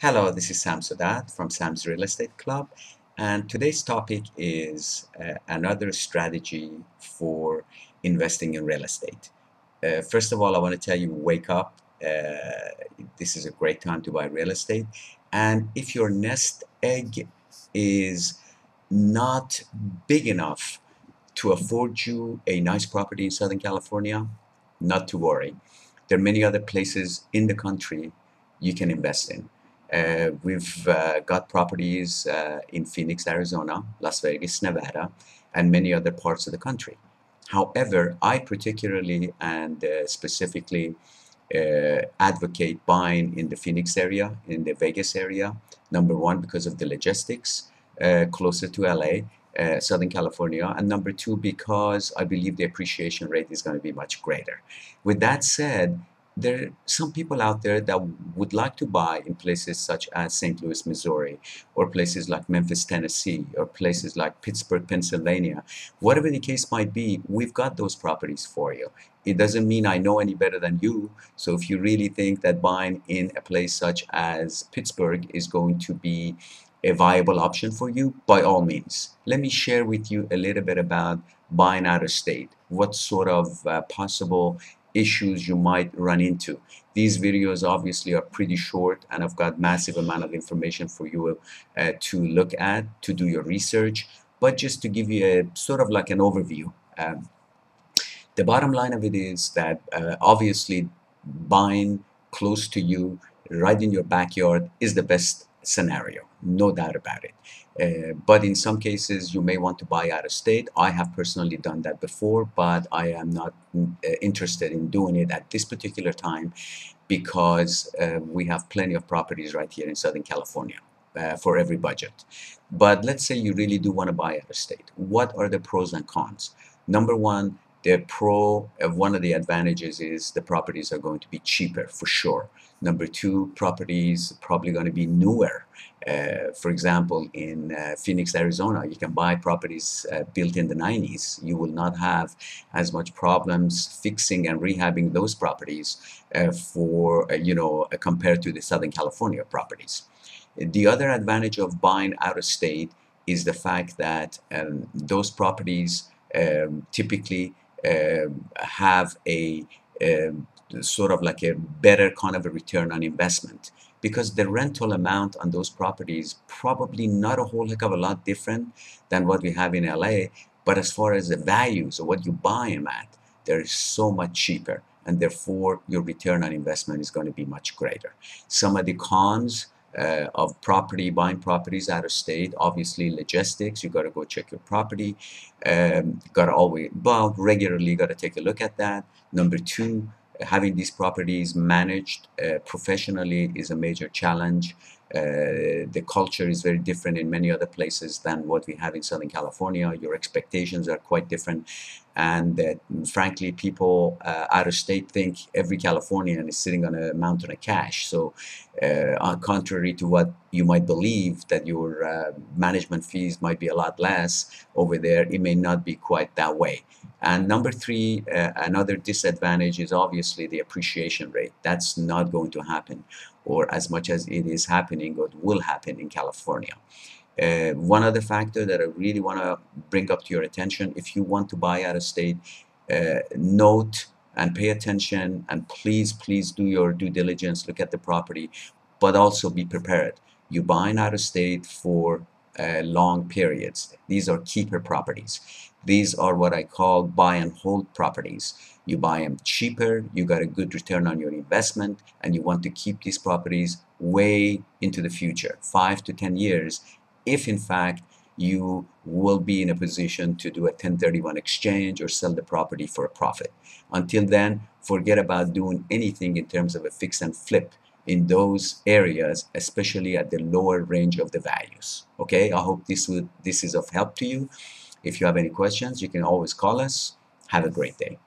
Hello, this is Sam Sadat from Sam's Real Estate Club, and today's topic is another strategy for investing in real estate. First of all, I want to tell you, wake up. This is a great time to buy real estate. And if your nest egg is not big enough to afford you a nice property in Southern California, not to worry. There are many other places in the country you can invest in. We've got properties in Phoenix, Arizona, Las Vegas, Nevada, and many other parts of the country. However, I particularly and specifically advocate buying in the Phoenix area, in the Vegas area. Number one, because of the logistics, closer to LA, Southern California, and number two, because I believe the appreciation rate is going to be much greater. With that said, there are some people out there that would like to buy in places such as St. Louis, Missouri, or places like Memphis, Tennessee, or places like Pittsburgh, Pennsylvania. Whatever the case might be, we've got those properties for you. It doesn't mean I know any better than you. So if you really think that buying in a place such as Pittsburgh is going to be a viable option for you, by all means. Let me share with you a little bit about buying out of state, what sort of possible issues you might run into. These videos obviously are pretty short, and I've got massive amount of information for you to look at, to do your research, but just to give you a sort of like an overview. The bottom line of it is that obviously buying close to you, right in your backyard, is the best scenario, no doubt about it. But in some cases, you may want to buy out of state. I have personally done that before, but I am not interested in doing it at this particular time because we have plenty of properties right here in Southern California. For every budget. But let's say you really do want to buy out of state. What are the pros and cons? Number one, one of the advantages is the properties are going to be cheaper for sure. Number two, properties probably going to be newer. For example, in Phoenix, Arizona, you can buy properties built in the 90s. You will not have as much problems fixing and rehabbing those properties compared to the Southern California properties. The other advantage of buying out of state is the fact that those properties typically have a sort of like a better kind of a return on investment, because the rental amount on those properties probably not a whole heck of a lot different than what we have in LA, but as far as the values or what you buy them at, they're so much cheaper, and therefore your return on investment is going to be much greater. Some of the cons of buying properties out of state, obviously logistics. You got to go check your property. Got to regularly got to take a look at that. Number two, having these properties managed professionally is a major challenge. The culture is very different in many other places than what we have in Southern California. Your expectations are quite different, and frankly, people out of state think every Californian is sitting on a mountain of cash. So contrary to what you might believe, that your management fees might be a lot less over there, it may not be quite that way. And number three, another disadvantage is obviously the appreciation rate. That's not going to happen, or as much as it is happening or will happen in California. One other factor that I really want to bring up to your attention, if you want to buy out of state, note and pay attention, and please do your due diligence, look at the property, but also be prepared. You're buying out of state for long periods. These are keeper properties. These are what I call buy and hold properties. You buy them cheaper, you got a good return on your investment, and you want to keep these properties way into the future, 5 to 10 years, if in fact you will be in a position to do a 1031 exchange or sell the property for a profit. Until then, forget about doing anything in terms of a fix and flip in those areas, especially at the lower range of the values. Okay, I hope this is of help to you. If you have any questions, you can always call us. Have a great day.